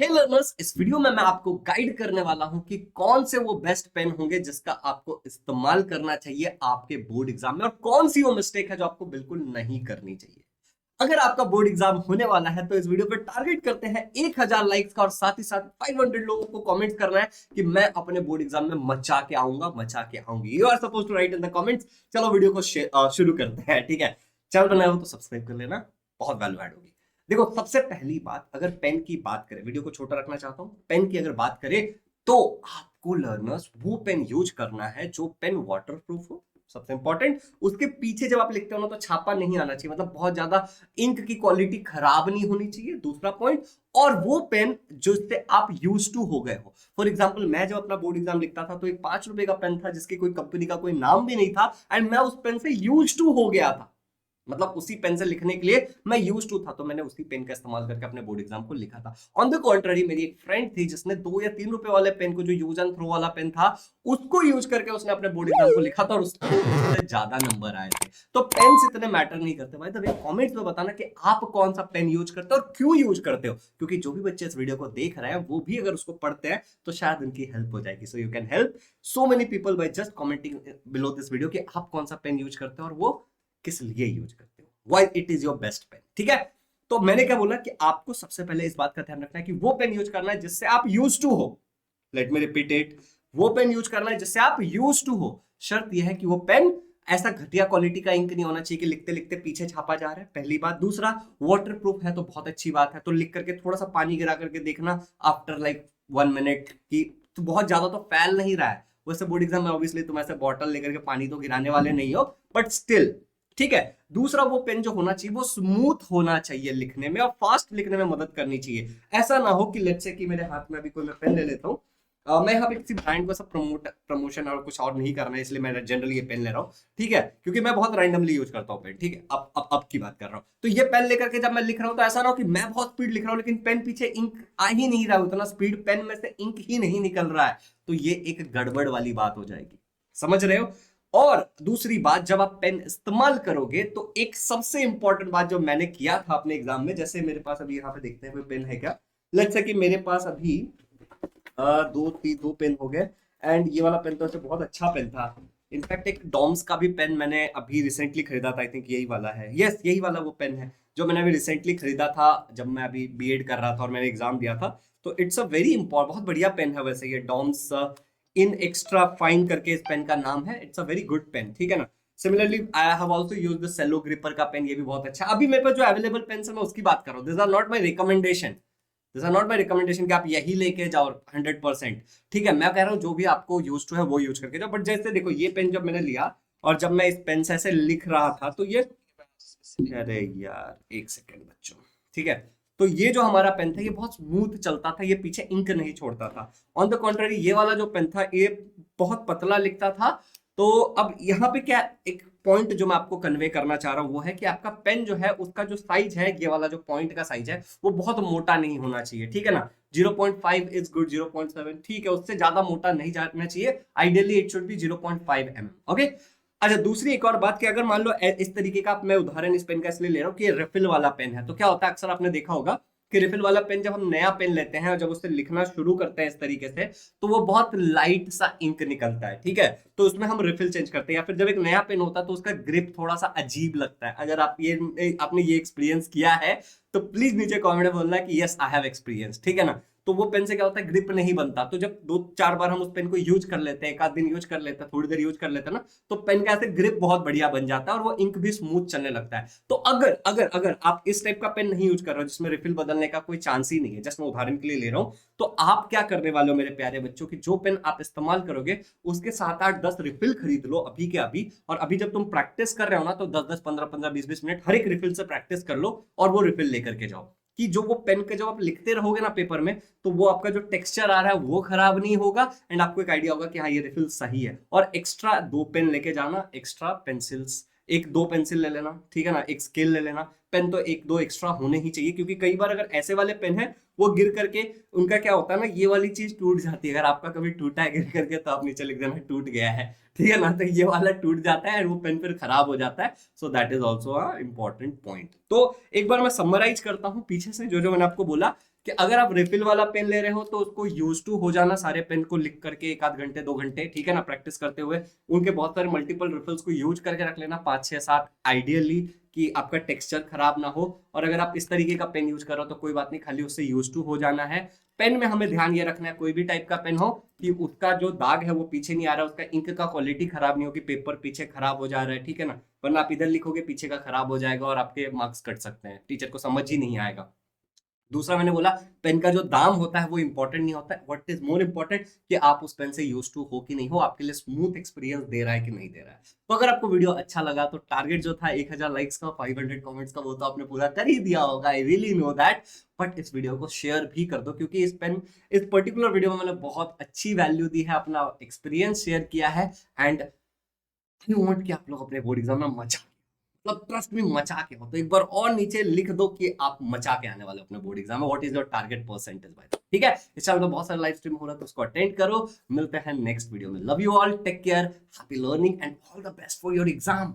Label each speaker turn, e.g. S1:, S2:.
S1: हे learners, इस video में मैं आपको गाइड करने वाला हूं कि कौन से वो बेस्ट पेन होंगे जिसका आपको इस्तेमाल करना चाहिए आपके बोर्ड एग्जाम में, और कौन सी वो मिस्टेक है जो आपको बिल्कुल नहीं करनी चाहिए। अगर आपका बोर्ड एग्जाम होने वाला है तो इस वीडियो पे टारगेट करते हैं 1000 लाइक्स का, और साथ ही साथ 500 लोगों को कमेंट करना है कि मैं अपने बोर्ड एग्जाम में मचा के आऊंगा, मचा के आऊंगी। You are suppose to write in the comments. चलो वीडियो को शुरू करते हैं, ठीक है। चैनल बनाया हो तो सब्सक्राइब कर लेना, बहुत वैल्यू ऐड होगी। देखो, सबसे पहली बात, अगर पेन की बात करें, वीडियो को छोटा रखना चाहता हूं, पेन की अगर बात करें तो आपको लर्नर्स वो पेन यूज करना है जो पेन वाटरप्रूफ हो। सबसे इंपॉर्टेंट, उसके पीछे जब आप लिखते हो ना तो छापा नहीं आना चाहिए, मतलब बहुत ज्यादा इंक की क्वालिटी खराब नहीं होनी चाहिए। दूसरा पॉइंट, और वो पेन जिससे आप यूज टू हो गए हो। फॉर एग्जाम्पल, मैं जब अपना बोर्ड एग्जाम लिखता था तो एक 5 रुपए का पेन था जिसकी कोई कंपनी का कोई नाम भी नहीं था, एंड मैं उस पेन से यूज टू हो गया था। मतलब उसी पेन से लिखने के लिए मैं यूज टू था, तो मैंने उसी पेन का इस्तेमाल करके अपने बोर्ड एग्जाम को लिखा था। ऑन द कॉन्ट्ररी, मेरी एक फ्रेंड थी जिसने 2 या 3 रुपए वाले पेन को, जो यूज एंड थ्रो वाला पेन था, उसको यूज करके उसने अपने बोर्ड एग्जाम को लिखा था और उसको उससे ज्यादा नंबर आए थे। तो पेन्स इतने मैटर नहीं करते भाई। तभी कमेंट्स में बताना कि आप कौन सा पेन यूज करते हो और क्यों यूज करते हो, क्योंकि जो भी बच्चे इस वीडियो को देख रहे हैं वो भी अगर उसको पढ़ते हैं तो शायद उनकी हेल्प हो जाएगी। So you can help so many people by just commenting below this video कि आप कौन सा पेन यूज करते हो और वो किस लिए यूज करते हो, why it is your best pen. ठीक है, तो मैंने क्या बोला कि आपको सबसे पहले इस बात का ध्यान रखना है कि वो पेन यूज करना है जिससे आप यूज टू हो। लेट मी रिपीट इट, वो पेन यूज करना है जिससे आप यूज टू हो। शर्त यह है कि वो पेन ऐसा घटिया क्वालिटी का इंक नहीं होना चाहिए कि लिखते लिखते पीछे छापा जा रहा है, पहली बात। दूसरा, वाटर प्रूफ है तो बहुत अच्छी बात है, तो लिख करके थोड़ा सा पानी गिरा करके देखना आफ्टर लाइक 1 मिनट की, तो बहुत ज्यादा तो फैल नहीं रहा है। वैसे बोर्ड एग्जाम में ऑब्वियसली तुम ऐसे बॉटल लेकर के पानी तो गिराने वाले नहीं हो, बट स्टिल ठीक है। दूसरा, वो पेन जो होना चाहिए वो स्मूथ होना चाहिए लिखने में, और फास्ट लिखने में मदद करनी चाहिए। ऐसा ना हो कि लेट्स से कि मेरे हाथ में अभी कोई मैं पेन ले लेता हूँ, मैं यहाँ पे किसी ब्रांड को सब प्रमोशन और कुछ और नहीं करना है, इसलिए मैं जनरली ये पेन ले रहा हूँ, ठीक है, क्योंकि मैं बहुत रैंडमली यूज करता हूँ पेन। ठीक है, अब की बात कर रहा हूँ। तो ये पेन लेकर के जब मैं लिख रहा हूँ तो ऐसा ना हो कि मैं बहुत स्पीड लिख रहा हूँ लेकिन पेन पीछे इंक आ ही नहीं रहा है, उतना स्पीड पेन में से इंक ही नहीं निकल रहा है, तो ये एक गड़बड़ वाली बात हो जाएगी। समझ रहे हो? और दूसरी बात, जब आप पेन इस्तेमाल करोगे तो एक सबसे इंपॉर्टेंट बात जो मैंने किया था अपने एग्जाम में, जैसे मेरे पास अभी यहाँ पे देखते हैं कोई पेन है क्या। लेट्स से कि मेरे पास अभी दो पेन हो गए, एंड ये वाला पेन तो ऐसे बहुत अच्छा पेन था। इनफैक्ट एक डॉम्स का भी पेन मैंने अभी रिसेंटली खरीदा था, आई थिंक यही वाला है, यस यही वाला वो पेन है जो मैंने अभी रिसेंटली खरीदा था जब मैं अभी बीएड कर रहा था और मैंने एग्जाम दिया था। तो इट्स अ वेरी इंपॉर्टेंट, बहुत बढ़िया पेन है वैसे ये डॉम्स इन एक्स्ट्रा फाइन करके इस पेन का नाम है। It's a very good pen, ठीक है ना। Similarly I have also used the Cello gripper का पेन, ये भी बहुत अच्छा है। अभी मेरे पास जो अवेलेबल पेन है मैं उसकी बात कर रहा हूँ। This are not my recommendation, this are not my recommendation कि आप यही लेके जाओ 100%। ठीक है, मैं कह रहा हूँ जो भी आपको यूज टू है वो यूज करके जाओ। बट जैसे देखो, ये पेन जब मैंने लिया और जब मैं इस पेन से ऐसे लिख रहा था तो ये, अरे यार एक सेकेंड बच्चों, ठीक है, तो ये जो हमारा पेन था ये बहुत स्मूथ चलता था, ये पीछे इंक नहीं छोड़ता था। ऑन द कॉन्ट्ररी, ये वाला जो पेन था ये बहुत पतला लिखता था। तो अब यहाँ पे क्या एक पॉइंट जो मैं आपको कन्वे करना चाह रहा हूँ वो है कि आपका पेन जो है उसका जो साइज है, ये वाला जो पॉइंट का साइज है वो बहुत मोटा नहीं होना चाहिए, ठीक है ना। 0.5 इज गुड, 0.7 ठीक है, उससे ज्यादा मोटा नहीं जाना चाहिए। Ideally it should be 0.5 mm, okay. अच्छा, दूसरी एक और बात कि अगर मान लो इस तरीके का, मैं उदाहरण इस पेन का इसलिए ले रहा हूँ कि रिफिल वाला पेन है, तो क्या होता है अक्सर आपने देखा होगा कि रिफिल वाला पेन जब हम नया पेन लेते हैं और जब उससे लिखना शुरू करते हैं इस तरीके से, तो वो बहुत लाइट सा इंक निकलता है, ठीक है। तो उसमें हम रिफिल चेंज करते हैं, या फिर जब एक नया पेन होता है तो उसका ग्रिप थोड़ा सा अजीब लगता है। अगर आपने ये एक्सपीरियंस किया है तो प्लीज नीचे कॉमेंट में बोलना कि यस आई हैव एक्सपीरियंस, ठीक है ना। तो वो पेन से क्या होता है, ग्रिप नहीं बनता। तो जब 2-4 बार हम उस पेन को यूज कर लेते हैं, एक आध दिन यूज कर लेते हैं, थोड़ी देर यूज कर लेते हैं ना, तो पेन का ऐसे ग्रिप बहुत बढ़िया बन जाता है और वो इंक भी स्मूथ चलने लगता है। तो अगर अगर अगर आप इस टाइप का पेन नहीं यूज कर रहे हो जिसमें रिफिल बदलने का कोई चांस ही नहीं है, जस्ट मैं उदाहरण के लिए ले रहा हूं, तो आप क्या करने वाले हो मेरे प्यारे बच्चों की, जो पेन आप इस्तेमाल करोगे उसके 7-8-10 रिफिल खरीद लो अभी के अभी, और अभी जब तुम प्रैक्टिस कर रहे हो ना तो 10-10 15-15 20-20 मिनट हर एक रिफिल से प्रैक्टिस कर लो और वो रिफिल लेकर के जाओ, कि जो वो पेन के जब आप लिखते रहोगे ना पेपर में, तो वो आपका जो टेक्सचर आ रहा है वो खराब नहीं होगा, एंड आपको एक आइडिया होगा कि हाँ ये रिफिल सही है। और एक्स्ट्रा 2 पेन लेके जाना, एक्स्ट्रा पेंसिल्स, 1-2 पेंसिल ले लेना, ठीक है ना, एक स्केल ले लेना। पेन तो 1-2 एक्स्ट्रा होने ही चाहिए, क्योंकि कई बार अगर ऐसे वाले पेन है वो गिर करके उनका क्या होता है ना, ये वाली चीज टूट जाती है। अगर आपका कभी टूटा है गिर करके तो आप नीचे लिख देना टूट गया है, ठीक है ना। तो ये वाला टूट जाता है और वो पेन फिर खराब हो जाता है। So that is also a important point. तो एक बार मैं समराइज करता हूँ पीछे से जो जो मैंने आपको बोला कि अगर आप रिफिल वाला पेन ले रहे हो तो उसको यूज टू हो जाना सारे पेन को लिख करके 1 आध घंटे 2 घंटे, ठीक है ना, प्रैक्टिस करते हुए उनके बहुत सारे मल्टीपल रिफिल्स को यूज करके रख लेना 5 6 7 आइडियली, कि आपका टेक्सचर खराब ना हो। और अगर आप इस तरीके का पेन यूज कर रहे हो तो कोई बात नहीं, खाली उससे यूज टू हो जाना है। पेन में हमें ध्यान ये रखना है, कोई भी टाइप का पेन हो, कि उसका जो दाग है वो पीछे नहीं आ रहा है, उसका इंक का क्वालिटी खराब नहीं हो कि पेपर पीछे खराब हो जा रहा है, ठीक है ना, वरना आप इधर लिखोगे पीछे का खराब हो जाएगा और आपके मार्क्स कट सकते हैं, टीचर को समझ ही नहीं आएगा। दूसरा मैंने बोला, पेन का जो दाम होता है वो इंपॉर्टेंट नहीं होता है, व्हाट इज मोर इंपॉर्टेंट कि आप उस पेन से यूज टू हो कि नहीं हो, आपके लिए स्मूथ एक्सपीरियंस दे रहा है कि नहीं दे रहा है। तो अगर आपको वीडियो अच्छा लगा तो टारगेट जो था 1000 लाइक्स का 500 कमेंट्स का वो तो आपने पूरा कर ही दिया होगा, I really know that. But इस वीडियो को शेयर भी कर दो, क्योंकि इस पर्टिकुलर वीडियो में मैंने बहुत अच्छी वैल्यू दी है, अपना एक्सपीरियंस शेयर किया है। एंड आई वांट कि आप लोग अपने बोर्ड एग्जाम में मजा, मतलब ट्रस्ट में मचा के हो, तो एक बार और नीचे लिख दो कि आप मचा के आने वाले अपने बोर्ड एग्जाम में, what is your target percentage भाई, ठीक है। इस चैनल में बहुत सारे लाइव स्ट्रीम हो रहा है तो उसको अटेंड करो। मिलते हैं नेक्स्ट वीडियो में। Love you all, take care, happy learning and all the best for your exam.